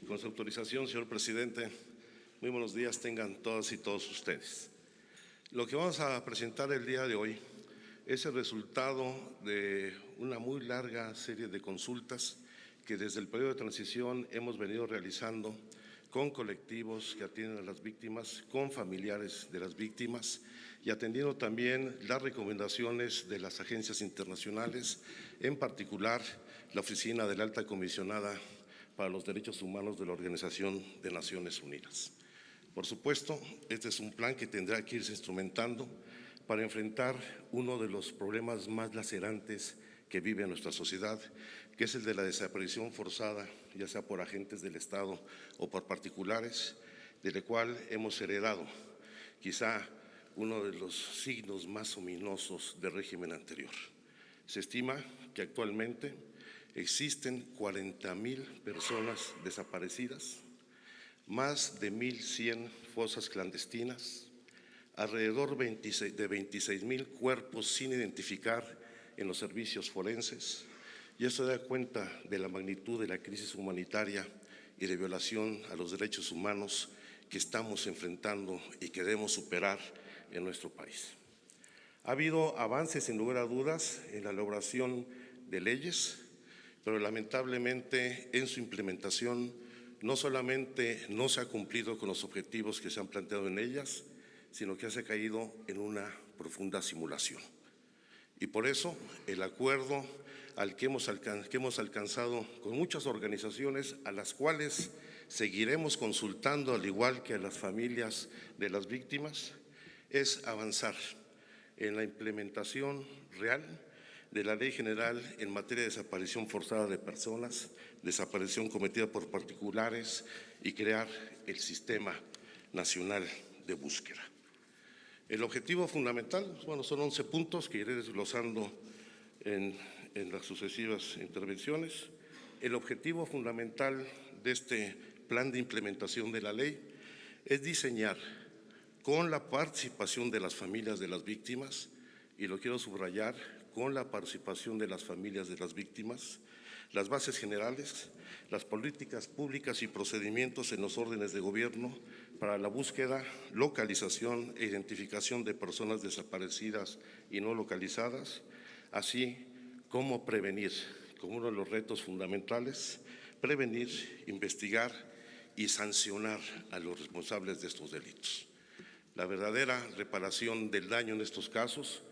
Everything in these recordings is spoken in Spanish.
Con su autorización, señor presidente, muy buenos días tengan todas y todos ustedes. Lo que vamos a presentar el día de hoy es el resultado de una muy larga serie de consultas que desde el periodo de transición hemos venido realizando con colectivos que atienden a las víctimas, con familiares de las víctimas y atendiendo también las recomendaciones de las agencias internacionales, en particular la Oficina de la Alta Comisionada para los Derechos Humanos de la Organización de Naciones Unidas. Por supuesto, este es un plan que tendrá que irse instrumentando para enfrentar uno de los problemas más lacerantes que vive nuestra sociedad, que es el de la desaparición forzada, ya sea por agentes del Estado o por particulares, del cual hemos heredado quizá uno de los signos más ominosos del régimen anterior. Se estima que actualmente existen 40,000 personas desaparecidas, más de 1,100 fosas clandestinas, alrededor de 26,000 cuerpos sin identificar en los servicios forenses, y esto da cuenta de la magnitud de la crisis humanitaria y de violación a los derechos humanos que estamos enfrentando y que debemos superar en nuestro país. Ha habido avances, sin lugar a dudas, en la elaboración de leyes, pero lamentablemente en su implementación no solamente no se ha cumplido con los objetivos que se han planteado en ellas, sino que se ha caído en una profunda simulación. Y por eso el acuerdo al que hemos alcanzado con muchas organizaciones, a las cuales seguiremos consultando, al igual que a las familias de las víctimas, es avanzar en la implementación real de la Ley General en materia de desaparición forzada de personas, desaparición cometida por particulares y crear el Sistema Nacional de Búsqueda. El objetivo fundamental, son 11 puntos que iré desglosando en las sucesivas intervenciones. El objetivo fundamental de este plan de implementación de la ley es diseñar con la participación de las familias de las víctimas, y lo quiero subrayar, con la participación de las familias de las víctimas, las bases generales, las políticas públicas y procedimientos en los órdenes de gobierno para la búsqueda, localización e identificación de personas desaparecidas y no localizadas, así como prevenir, como uno de los retos fundamentales, prevenir, investigar y sancionar a los responsables de estos delitos. La verdadera reparación del daño en estos casos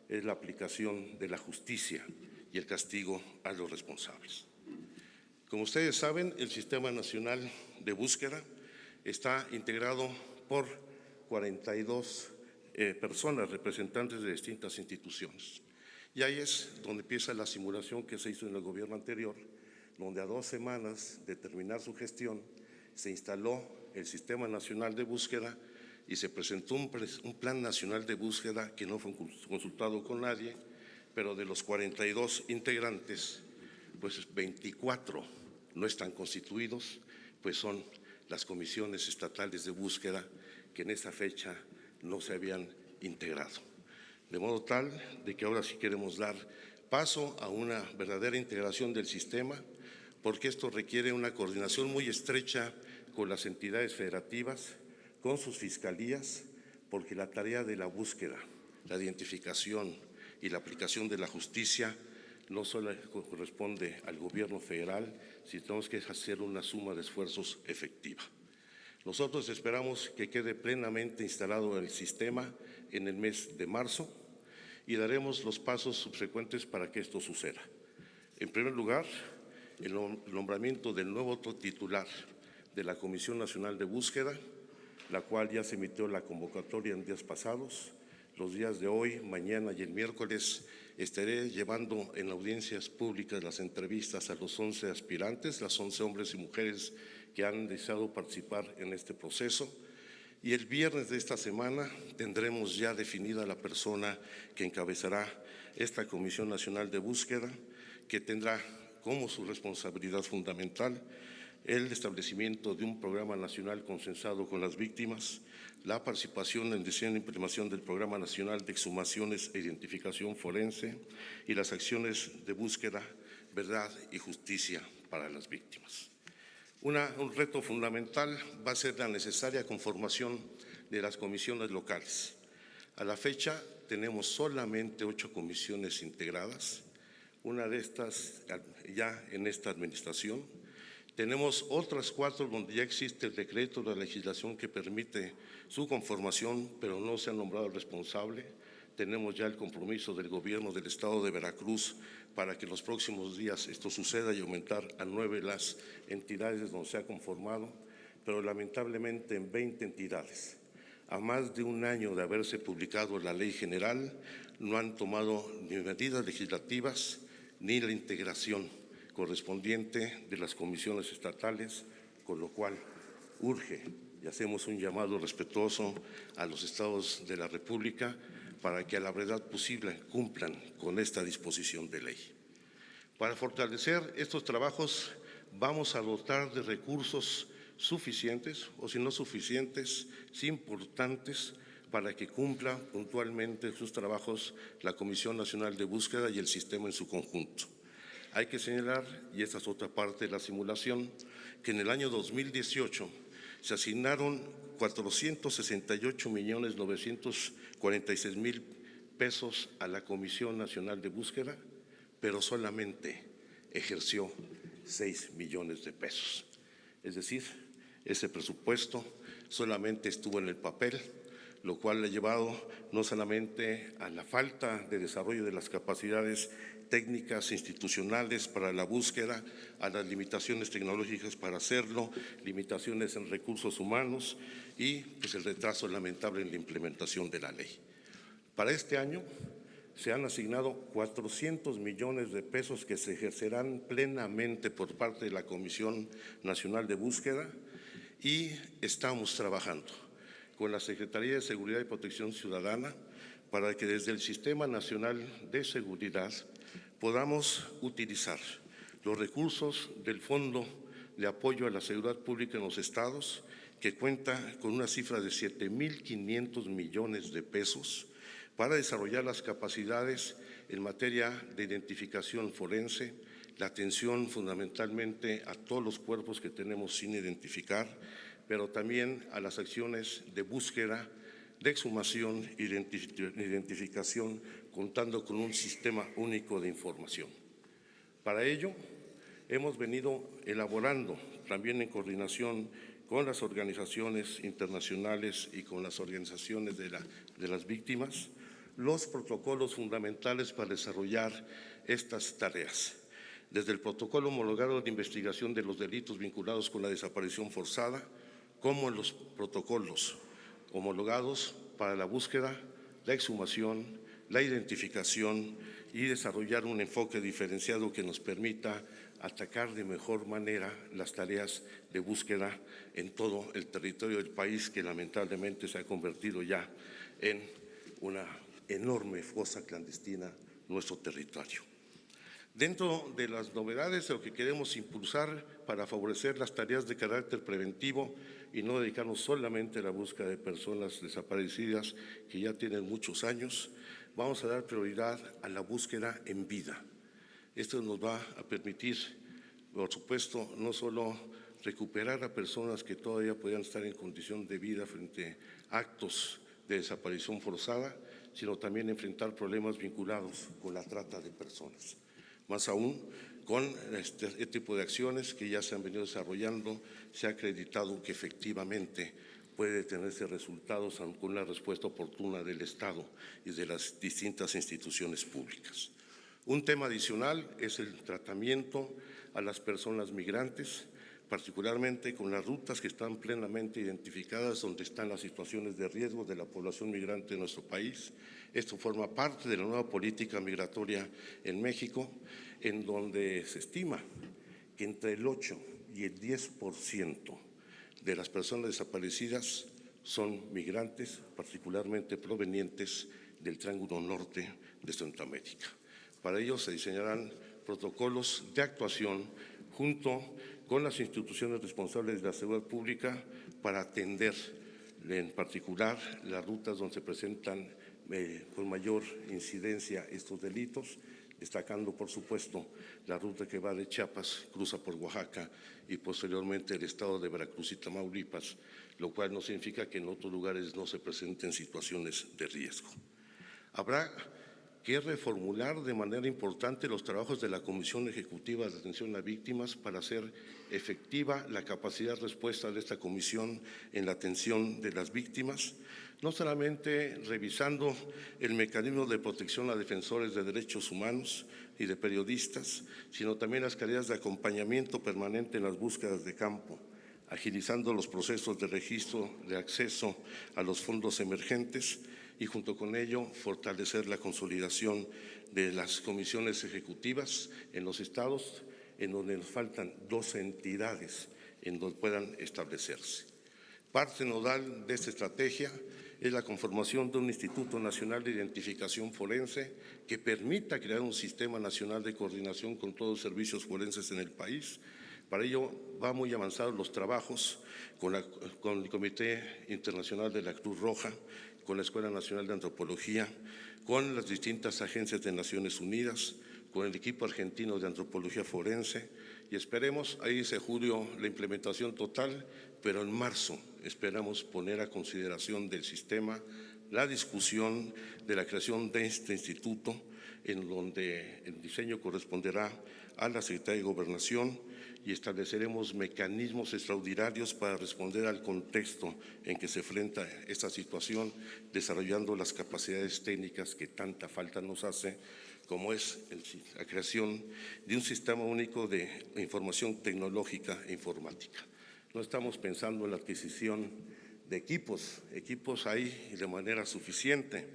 es la aplicación de la justicia y el castigo a los responsables. Como ustedes saben, el Sistema Nacional de Búsqueda está integrado por 42 personas, representantes de distintas instituciones. Y ahí es donde empieza la simulación que se hizo en el gobierno anterior, donde a 2 semanas de terminar su gestión se instaló el Sistema Nacional de Búsqueda y se presentó un plan nacional de búsqueda que no fue consultado con nadie, pero de los 42 integrantes, pues 24 no están constituidos, pues son las comisiones estatales de búsqueda que en esa fecha no se habían integrado. De modo tal de que ahora sí queremos dar paso a una verdadera integración del sistema, porque esto requiere una coordinación muy estrecha con las entidades federativas, con sus fiscalías, porque la tarea de la búsqueda, la identificación y la aplicación de la justicia no solo corresponde al gobierno federal, sino tenemos que hacer una suma de esfuerzos efectiva. Nosotros esperamos que quede plenamente instalado el sistema en el mes de marzo y daremos los pasos subsecuentes para que esto suceda. En primer lugar, el nombramiento del nuevo titular de la Comisión Nacional de Búsqueda, la cual ya se emitió la convocatoria en días pasados. Los días de hoy, mañana y el miércoles estaré llevando en audiencias públicas las entrevistas a los 11 aspirantes, las 11 hombres y mujeres que han deseado participar en este proceso. Y el viernes de esta semana tendremos ya definida la persona que encabezará esta Comisión Nacional de Búsqueda, que tendrá como su responsabilidad fundamental el establecimiento de un programa nacional consensado con las víctimas, la participación en diseño e implementación del Programa Nacional de Exhumaciones e Identificación Forense y las acciones de búsqueda, verdad y justicia para las víctimas. Un reto fundamental va a ser la necesaria conformación de las comisiones locales. A la fecha tenemos solamente 8 comisiones integradas, una de estas ya en esta administración. Tenemos otras 4 donde ya existe el decreto de la legislación que permite su conformación, pero no se ha nombrado el responsable. Tenemos ya el compromiso del gobierno del estado de Veracruz para que en los próximos días esto suceda y aumentar a 9 las entidades donde se ha conformado, pero lamentablemente en 20 entidades. A más de un año de haberse publicado la ley general, no han tomado ni medidas legislativas ni la integración correspondiente de las comisiones estatales, con lo cual urge y hacemos un llamado respetuoso a los estados de la República para que a la brevedad posible cumplan con esta disposición de ley. Para fortalecer estos trabajos vamos a dotar de recursos suficientes, o si no suficientes, sí importantes, para que cumpla puntualmente sus trabajos la Comisión Nacional de Búsqueda y el sistema en su conjunto. Hay que señalar, y esta es otra parte de la simulación, que en el año 2018 se asignaron 468.946.000 pesos a la Comisión Nacional de Búsqueda, pero solamente ejerció 6 millones de pesos. Es decir, ese presupuesto solamente estuvo en el papel, lo cual ha llevado no solamente a la falta de desarrollo de las capacidades técnicas institucionales para la búsqueda, a las limitaciones tecnológicas para hacerlo, limitaciones en recursos humanos y pues, el retraso lamentable en la implementación de la ley. Para este año se han asignado 400 millones de pesos que se ejercerán plenamente por parte de la Comisión Nacional de Búsqueda y estamos trabajando con la Secretaría de Seguridad y Protección Ciudadana para que desde el Sistema Nacional de Seguridad podamos utilizar los recursos del Fondo de Apoyo a la Seguridad Pública en los estados, que cuenta con una cifra de 7.500 millones de pesos para desarrollar las capacidades en materia de identificación forense, la atención fundamentalmente a todos los cuerpos que tenemos sin identificar, pero también a las acciones de búsqueda, de exhumación y de identificación, contando con un sistema único de información. Para ello, hemos venido elaborando, también en coordinación con las organizaciones internacionales y con las organizaciones de las víctimas, los protocolos fundamentales para desarrollar estas tareas, desde el protocolo homologado de investigación de los delitos vinculados con la desaparición forzada, como en los protocolos homologados para la búsqueda, la exhumación, la identificación y desarrollar un enfoque diferenciado que nos permita atacar de mejor manera las tareas de búsqueda en todo el territorio del país, que lamentablemente se ha convertido ya en una enorme fosa clandestina nuestro territorio. Dentro de las novedades, lo que queremos impulsar para favorecer las tareas de carácter preventivo y no dedicarnos solamente a la búsqueda de personas desaparecidas que ya tienen muchos años, vamos a dar prioridad a la búsqueda en vida. Esto nos va a permitir, por supuesto, no solo recuperar a personas que todavía podían estar en condición de vida frente a actos de desaparición forzada, sino también enfrentar problemas vinculados con la trata de personas. Más aún, con este tipo de acciones que ya se han venido desarrollando, se ha acreditado que efectivamente puede tenerse resultados con una respuesta oportuna del Estado y de las distintas instituciones públicas. Un tema adicional es el tratamiento a las personas migrantes, particularmente con las rutas que están plenamente identificadas donde están las situaciones de riesgo de la población migrante de nuestro país. Esto forma parte de la nueva política migratoria en México, en donde se estima que entre el 8 y el 10% de las personas desaparecidas son migrantes, particularmente provenientes del Triángulo Norte de Centroamérica. Para ello se diseñarán protocolos de actuación junto con las instituciones responsables de la seguridad pública para atender en particular las rutas donde se presentan con mayor incidencia estos delitos, destacando, por supuesto, la ruta que va de Chiapas, cruza por Oaxaca y posteriormente el estado de Veracruz y Tamaulipas, lo cual no significa que en otros lugares no se presenten situaciones de riesgo. Habrá que reformular de manera importante los trabajos de la Comisión Ejecutiva de Atención a Víctimas para hacer efectiva la capacidad de respuesta de esta comisión en la atención de las víctimas, no solamente revisando el mecanismo de protección a defensores de derechos humanos y de periodistas, sino también las tareas de acompañamiento permanente en las búsquedas de campo, agilizando los procesos de registro de acceso a los fondos emergentes y junto con ello fortalecer la consolidación de las comisiones ejecutivas en los estados en donde nos faltan 12 entidades en donde puedan establecerse. Parte nodal de esta estrategia es la conformación de un Instituto Nacional de Identificación Forense que permita crear un sistema nacional de coordinación con todos los servicios forenses en el país. Para ello va muy avanzados los trabajos con el Comité Internacional de la Cruz Roja, con la Escuela Nacional de Antropología, con las distintas agencias de Naciones Unidas, con el equipo argentino de Antropología Forense y esperemos, ahí dice julio, la implementación total, pero en marzo esperamos poner a consideración del sistema la discusión de la creación de este instituto, en donde el diseño corresponderá a la Secretaría de Gobernación y estableceremos mecanismos extraordinarios para responder al contexto en que se enfrenta esta situación, desarrollando las capacidades técnicas que tanta falta nos hace, como es la creación de un sistema único de información tecnológica e informática. No estamos pensando en la adquisición de equipos hay de manera suficiente,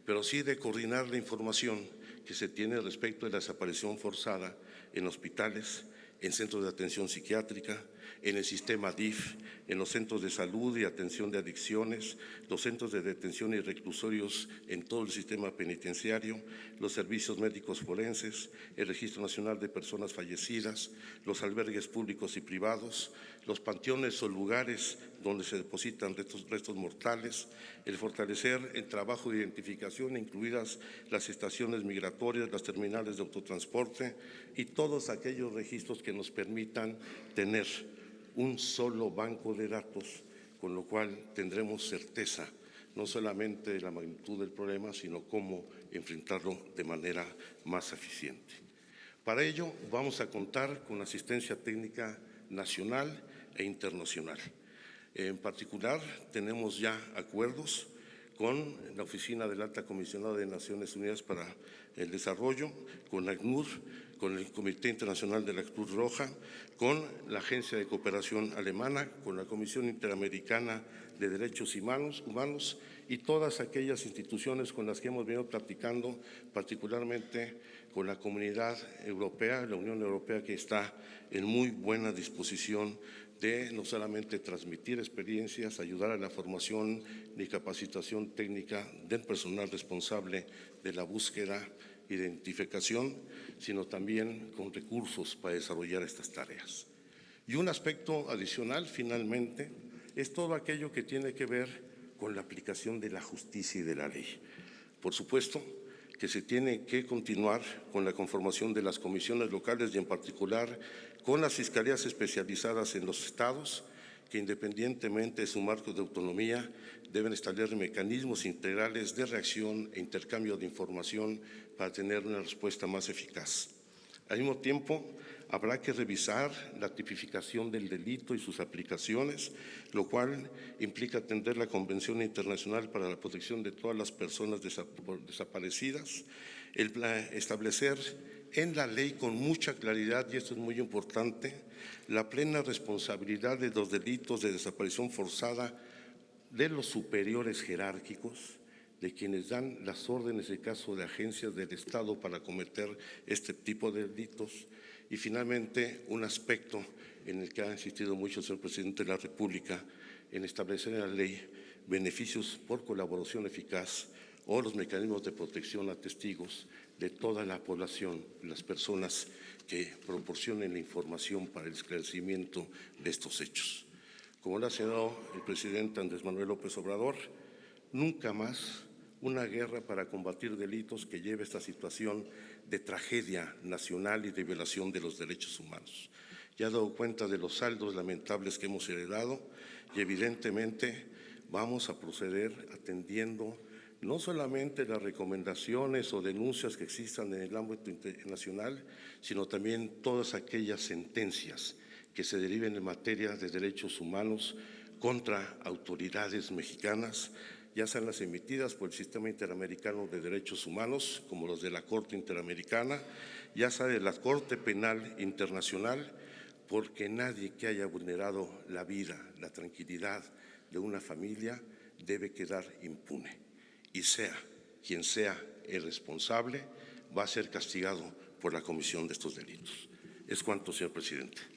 pero sí de coordinar la información que se tiene respecto de la desaparición forzada en hospitales, en centros de atención psiquiátrica, en el sistema DIF, en los centros de salud y atención de adicciones, los centros de detención y reclusorios en todo el sistema penitenciario, los servicios médicos forenses, el Registro Nacional de Personas Fallecidas, los albergues públicos y privados, los panteones o lugares donde se depositan restos mortales, el fortalecer el trabajo de identificación, incluidas las estaciones migratorias, las terminales de autotransporte y todos aquellos registros que nos permitan tener un solo banco de datos, con lo cual tendremos certeza no solamente de la magnitud del problema, sino cómo enfrentarlo de manera más eficiente. Para ello vamos a contar con asistencia técnica nacional e internacional. En particular, tenemos ya acuerdos con la Oficina del Alta Comisionada de Naciones Unidas para el Desarrollo, con ACNUR, con el Comité Internacional de la Cruz Roja, con la Agencia de Cooperación Alemana, con la Comisión Interamericana de Derechos Humanos y todas aquellas instituciones con las que hemos venido platicando, particularmente con la Comunidad Europea, la Unión Europea, que está en muy buena disposición de no solamente transmitir experiencias, ayudar a la formación y capacitación técnica del personal responsable de la búsqueda, identificación, sino también con recursos para desarrollar estas tareas. Y un aspecto adicional, finalmente, es todo aquello que tiene que ver con la aplicación de la justicia y de la ley. Por supuesto que se tiene que continuar con la conformación de las comisiones locales y en particular con las fiscalías especializadas en los estados, que independientemente de su marco de autonomía, deben establecer mecanismos integrales de reacción e intercambio de información para tener una respuesta más eficaz. Al mismo tiempo, habrá que revisar la tipificación del delito y sus aplicaciones, lo cual implica atender la Convención Internacional para la Protección de todas las personas desaparecidas, establecer en la ley con mucha claridad, y esto es muy importante, la plena responsabilidad de los delitos de desaparición forzada de los superiores jerárquicos, de quienes dan las órdenes en caso de agencias del Estado para cometer este tipo de delitos. Y finalmente, un aspecto en el que ha insistido mucho el señor Presidente de la República, en establecer en la ley beneficios por colaboración eficaz o los mecanismos de protección a testigos de toda la población, las personas que proporcionen la información para el esclarecimiento de estos hechos. Como lo ha señalado el presidente Andrés Manuel López Obrador, nunca más una guerra para combatir delitos que lleve a esta situación de tragedia nacional y de violación de los derechos humanos. Ya he dado cuenta de los saldos lamentables que hemos heredado y evidentemente vamos a proceder atendiendo no solamente las recomendaciones o denuncias que existan en el ámbito internacional, sino también todas aquellas sentencias que se deriven en materia de derechos humanos contra autoridades mexicanas, ya sean las emitidas por el Sistema Interamericano de Derechos Humanos, como los de la Corte Interamericana, ya sea de la Corte Penal Internacional, porque nadie que haya vulnerado la vida, la tranquilidad de una familia debe quedar impune. Y sea quien sea el responsable, va a ser castigado por la comisión de estos delitos. Es cuanto, señor presidente.